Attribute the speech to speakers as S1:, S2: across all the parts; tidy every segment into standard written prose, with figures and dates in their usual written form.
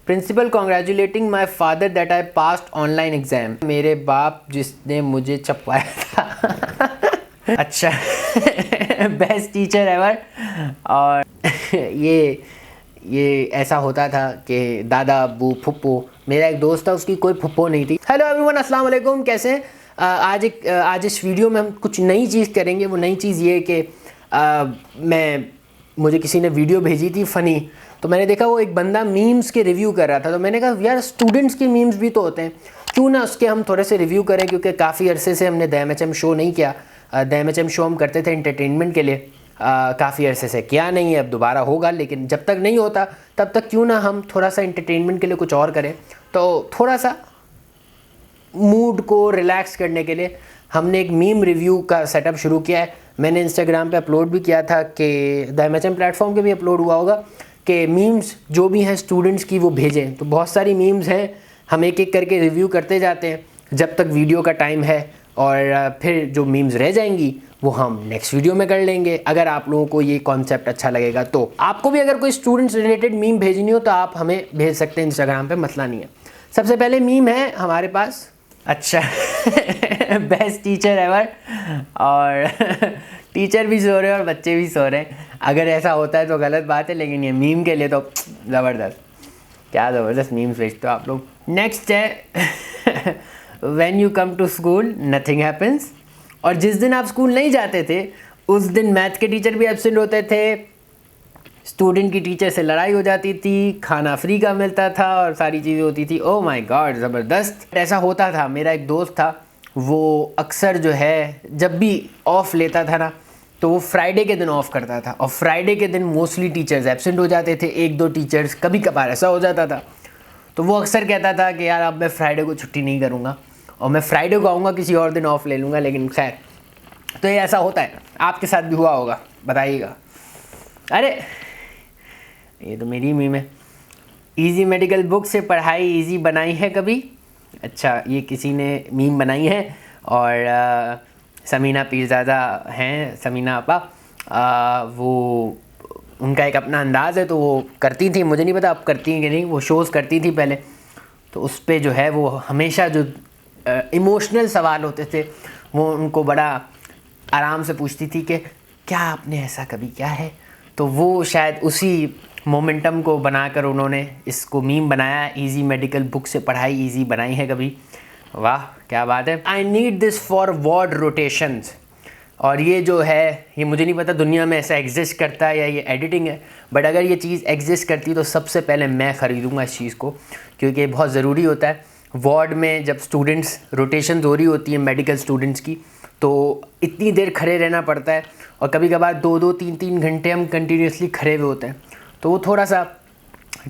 S1: Principal congratulating my father that I passed online exam. मेरे बाप जिसने मुझे चपवाया था। अच्छा। Best teacher ever. और ये ऐसा होता था कि दादा अब्बू फुप्पो, मेरा एक दोस्त था उसकी कोई फुप्पो नहीं थी। हेलो एवरीवन, अस्सलाम वालेकुम, कैसे हैं? आज इस वीडियो में हम कुछ नई चीज़ करेंगे। वो नई चीज़ ये कि मुझे किसी ने वीडियो भेजी थी फ़नी, तो मैंने देखा वो एक बंदा मीम्स के रिव्यू कर रहा था। तो मैंने कहा यार स्टूडेंट्स के मीम्स भी तो होते हैं, क्यों ना उसके हम थोड़े से रिव्यू करें, क्योंकि काफ़ी अरसे से हमने द एम शो नहीं किया। द एम शो हम करते थे एंटरटेनमेंट के लिए, काफ़ी अरसे से किया नहीं है, अब दोबारा होगा। लेकिन जब तक नहीं होता तब तक क्यों ना हम थोड़ा सा एंटरटेनमेंट के लिए कुछ और करें। तो थोड़ा सा मूड को रिलैक्स करने के लिए हमने एक मीम रिव्यू का सेटअप शुरू किया है। मैंने इंस्टाग्राम पे अपलोड भी किया था कि द एम प्लेटफॉर्म पे भी अपलोड हुआ होगा कि मीम्स जो भी हैं स्टूडेंट्स की वो भेजें। तो बहुत सारी मीम्स हैं, हम एक एक करके रिव्यू करते जाते हैं जब तक वीडियो का टाइम है, और फिर जो मीम्स रह जाएंगी वो हम नेक्स्ट वीडियो में कर लेंगे। अगर आप लोगों को ये कॉन्सेप्ट अच्छा लगेगा तो आपको भी अगर कोई स्टूडेंट्स रिलेटेड मीम भेजनी हो तो आप हमें भेज सकते हैं इंस्टाग्राम पे, मसला नहीं है। सबसे पहले मीम है हमारे पास। अच्छा। Best teacher ever. और टीचर भी सो रहे हैं और बच्चे भी सो रहे हैं। अगर ऐसा होता है तो गलत बात है, लेकिन ये मीम के लिए तो ज़बरदस्त, क्या ज़बरदस्त मीम्स भेजते हो आप लोग। नेक्स्ट है when you come to school nothing happens. और जिस दिन आप स्कूल नहीं जाते थे उस दिन मैथ के टीचर भी एब्सेंट होते थे, स्टूडेंट की टीचर से लड़ाई हो जाती थी, खाना फ्री का मिलता था और सारी चीज़ें होती थी। ओह माय गॉड, ज़बरदस्त। ऐसा होता था, मेरा एक दोस्त था, वो अक्सर जो है जब भी ऑफ लेता था ना तो वो फ्राइडे के दिन ऑफ करता था। और फ्राइडे के दिन मोस्टली टीचर्स एब्सेंट हो जाते थे, एक दो टीचर्स कभी कभार ऐसा हो जाता था। तो वो अक्सर कहता था कि यार अब मैं फ्राइडे को छुट्टी नहीं करूँगा और मैं फ्राइडे को आऊँगा, किसी और दिन ऑफ ले लूँगा। लेकिन खैर, तो ये ऐसा होता है, आपके साथ भी हुआ होगा, बताइएगा। अरे ये तो मेरी मीम है। इजी मेडिकल बुक से पढ़ाई इजी बनाई है कभी? अच्छा, ये किसी ने मीम बनाई है और समीना पीरज़ादा हैं, समीना आपा, वो उनका एक अपना अंदाज़ है, तो वो करती थी, मुझे नहीं पता अब करती हैं कि नहीं, वो शोज़ करती थी पहले। तो उस पर जो है वो हमेशा जो इमोशनल सवाल होते थे वो उनको बड़ा आराम से पूछती थी कि क्या आपने ऐसा कभी किया है। तो वो शायद उसी मोमेंटम को बनाकर उन्होंने इसको मीम बनाया, इजी मेडिकल बुक से पढ़ाई इजी बनाई है कभी। वाह, क्या बात है। I need this for ward rotations. और ये जो है, ये मुझे नहीं पता दुनिया में ऐसा एग्जिस्ट करता है या ये एडिटिंग है, बट अगर ये चीज़ एग्जिस्ट करती तो सबसे पहले मैं ख़रीदूँगा इस चीज़ को, क्योंकि ये बहुत ज़रूरी होता है। वार्ड में जब स्टूडेंट्स रोटेशन हो रही होती है मेडिकल स्टूडेंट्स की, तो इतनी देर खड़े रहना पड़ता है और कभी कभार 2-2, 3-3 घंटे हम कंटिन्यूसली खड़े हुए होते हैं, तो वो थोड़ा सा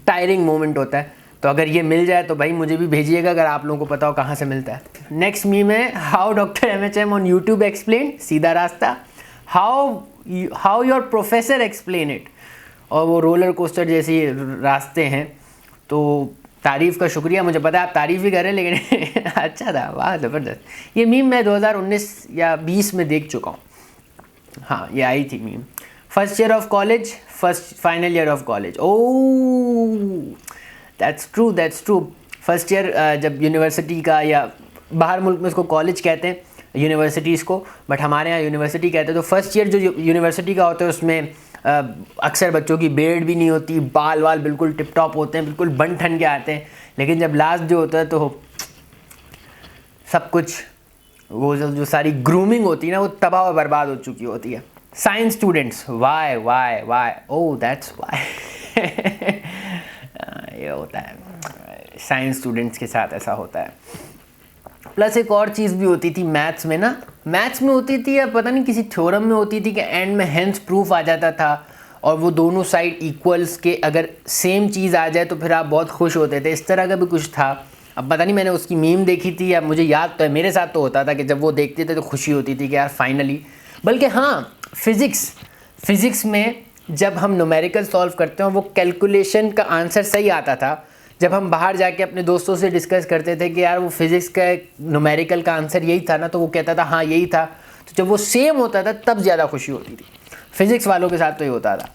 S1: टायरिंग मोमेंट होता है। तो अगर ये मिल जाए तो भाई मुझे भी भेजिएगा, अगर आप लोगों को पता हो कहाँ से मिलता है। नेक्स्ट मीम है how doctor MHM on YouTube explain, सीधा रास्ता। How your professor explain it. और वो रोलर कोस्टर जैसे रास्ते हैं। तो तारीफ़ का शुक्रिया, मुझे पता है आप तारीफ़ भी कर रहे हैं, लेकिन अच्छा था, वाह ज़बरदस्त। ये मीम मैं 2019 या 20 में देख चुका हूँ। हाँ, ये आई थी meme. First year of college, first final year of college. Oh that's true. First year जब यूनिवर्सिटी का, या बाहर मुल्क में इसको कॉलेज कहते हैं यूनिवर्सिटीज़ को, बट हमारे यहाँ यूनिवर्सिटी कहते हैं। तो फर्स्ट ईयर जो यूनिवर्सिटी का होता है उसमें अक्सर बच्चों की बेड भी नहीं होती, बाल वाल बिल्कुल टिप टॉप होते हैं, बिल्कुल बन ठन के आते हैं। लेकिन जब लास्ट जो होता है तो सब कुछ, वो जो सारी ग्रूमिंग होती है ना, वो तबाह और बर्बाद हो चुकी होती है। Science students, why, oh that's why. ये होता है साइंस स्टूडेंट्स के साथ, ऐसा होता है। प्लस एक और चीज़ भी होती थी मैथ्स में ना, मैथ्स में होती थी या पता नहीं किसी थ्योरम में होती थी कि एंड में हेंस प्रूफ आ जाता था, और वो दोनों साइड इक्वल्स के अगर सेम चीज़ आ जाए तो फिर आप बहुत खुश होते थे। इस तरह का भी कुछ था, अब पता नहीं मैंने उसकी मीम देखी थी या मुझे याद तो है, मेरे साथ तो होता था कि जब वो देखते थे तो खुशी होती थी कि यार फाइनली। बल्कि हाँ, फिज़िक्स में जब हम न्यूमेरिकल सॉल्व करते हैं वो कैलकुलेशन का आंसर सही आता था, जब हम बाहर जाके अपने दोस्तों से डिस्कस करते थे कि यार वो फिज़िक्स का न्यूमेरिकल का आंसर यही था ना, तो वो कहता था हाँ यही था, तो जब वो सेम होता था तब ज़्यादा खुशी होती थी। फिज़िक्स वालों के साथ तो ये होता था।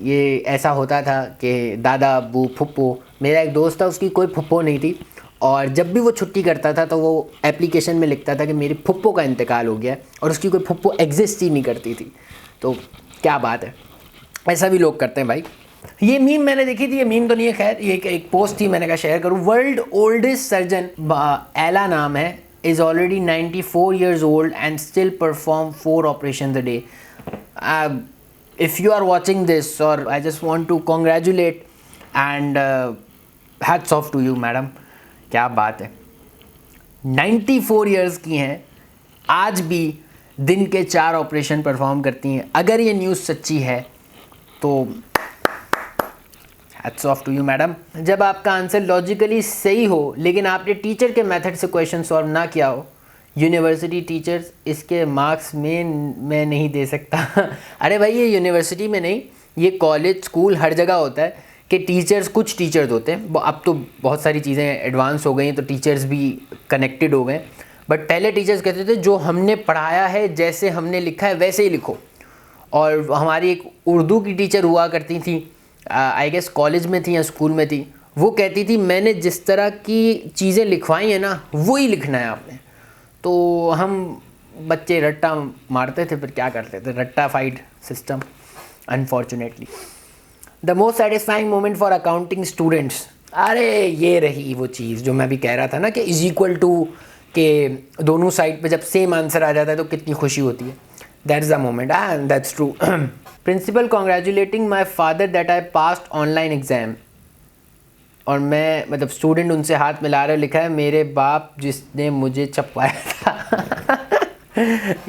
S1: ये ऐसा होता था कि दादा अब्बू फुप्पो, मेरा एक दोस्त था उसकी कोई फुप्पो नहीं थी, और जब भी वो छुट्टी करता था तो वो एप्लीकेशन में लिखता था कि मेरी फुप्पो का इंतकाल हो गया है, और उसकी कोई फुप्पो एग्जिस्ट ही नहीं करती थी। तो क्या बात है, ऐसा भी लोग करते हैं भाई। ये मीम मैंने देखी थी, ये मीम तो नहीं है खैर, ये एक पोस्ट थी, मैंने कहा शेयर करूँ। वर्ल्ड ओल्डेस्ट सर्जन, एला नाम है, is already 94 years old and still perform 4 operations a day. If you are watching this, or I just want to congratulate and hats off to you madam. क्या बात है, 94 years की हैं, आज भी दिन के 4 ऑपरेशन परफॉर्म करती हैं। अगर ये न्यूज़ सच्ची है तो hats off to you madam. जब आपका आंसर लॉजिकली सही हो लेकिन आपने टीचर के मेथड से क्वेश्चन सॉल्व ना किया हो, यूनिवर्सिटी टीचर्स इसके मार्क्स में मैं नहीं दे सकता। अरे भाई ये यूनिवर्सिटी में नहीं, ये कॉलेज स्कूल हर जगह होता है कि टीचर्स, कुछ टीचर्स होते हैं, अब तो बहुत सारी चीज़ें एडवांस हो गई हैं तो टीचर्स भी कनेक्टेड हो गए, बट पहले टीचर्स कहते थे जो हमने पढ़ाया है, जैसे हमने लिखा है वैसे ही लिखो। और हमारी एक उर्दू की टीचर हुआ करती थी, आई गेस कॉलेज में थी या स्कूल में थी, वो कहती थी मैंने जिस तरह की चीज़ें लिखवाई हैं ना वही लिखना है आपने। तो हम बच्चे रट्टा मारते थे, फिर क्या करते थे, रट्टा FIDE system unfortunately. The most satisfying moment for accounting students, अरे ये रही वो चीज़ जो मैं भी कह रहा था ना कि इज इक्वल टू के दोनों साइड पे जब सेम आंसर आ जाता है तो कितनी खुशी होती है। That's the moment, that's true. Principal congratulating my father that I passed online exam, और मैं मतलब स्टूडेंट उनसे हाथ मिला रहे, लिखा है मेरे बाप जिसने मुझे छपवाया था।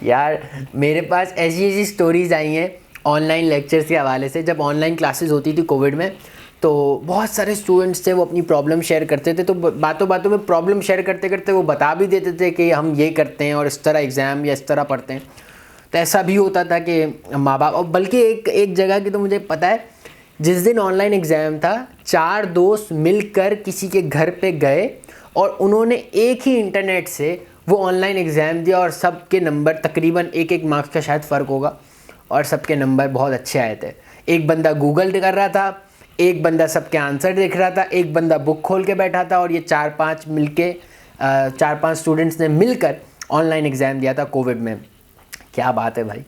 S1: यार मेरे पास ऐसी ऐसी स्टोरीज़ आई हैं ऑनलाइन लेक्चर्स के हवाले से। जब ऑनलाइन क्लासेस होती थी कोविड में, तो बहुत सारे स्टूडेंट्स थे, वो अपनी प्रॉब्लम शेयर करते थे, तो बातों बातों में प्रॉब्लम शेयर करते करते वो बता भी देते थे कि हम ये करते हैं और इस तरह एग्ज़ाम या इस तरह पढ़ते हैं। तो ऐसा भी होता था कि माँ बाप, और बल्कि एक जगह की तो मुझे पता है, जिस दिन ऑनलाइन एग्ज़ाम था 4 दोस्त मिलकर किसी के घर पे गए और उन्होंने एक ही इंटरनेट से वो ऑनलाइन एग्ज़ाम दिया, और सबके नंबर तकरीबन एक मार्क्स का शायद फ़र्क होगा, और सबके नंबर बहुत अच्छे आए थे। एक बंदा गूगल कर रहा था, एक बंदा सबके आंसर देख रहा था, एक बंदा बुक खोल के बैठा था, और ये 4-5 स्टूडेंट्स ने मिलकर ऑनलाइन एग्ज़ाम दिया था कोविड में। क्या बात है भाई,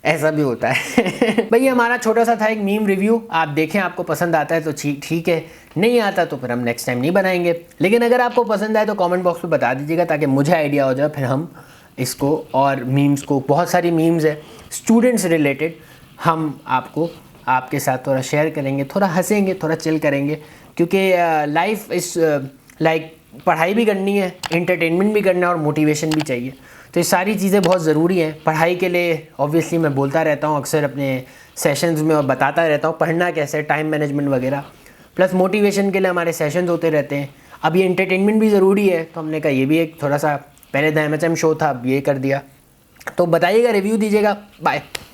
S1: ऐसा भी होता है। भाई हमारा छोटा सा था एक मीम रिव्यू, आप देखें, आपको पसंद आता है तो ठीक है, नहीं आता तो फिर हम नेक्स्ट टाइम नहीं बनाएंगे। लेकिन अगर आपको पसंद आए तो कमेंट बॉक्स में बता दीजिएगा ताकि मुझे आइडिया हो जाए, फिर हम इसको और मीम्स को, बहुत सारी मीम्स है स्टूडेंट्स रिलेटेड, हम आपको आपके साथ थोड़ा शेयर करेंगे, थोड़ा हंसेंगे, थोड़ा चिल करेंगे, क्योंकि लाइफ इस लाइक पढ़ाई भी करनी है, एंटरटेनमेंट भी करना है और मोटिवेशन भी चाहिए। तो ये सारी चीज़ें बहुत ज़रूरी हैं पढ़ाई के लिए। ऑब्वियसली मैं बोलता रहता हूँ अक्सर अपने सेशंस में और बताता रहता हूँ पढ़ना कैसे, टाइम मैनेजमेंट वगैरह, प्लस मोटिवेशन के लिए हमारे सेशंस होते रहते हैं। अब ये एंटरटेनमेंट भी ज़रूरी है, तो हमने कहा ये भी एक थोड़ा सा, पहले द MHM शो था, अब ये कर दिया। तो बताइएगा, रिव्यू दीजिएगा। बाय।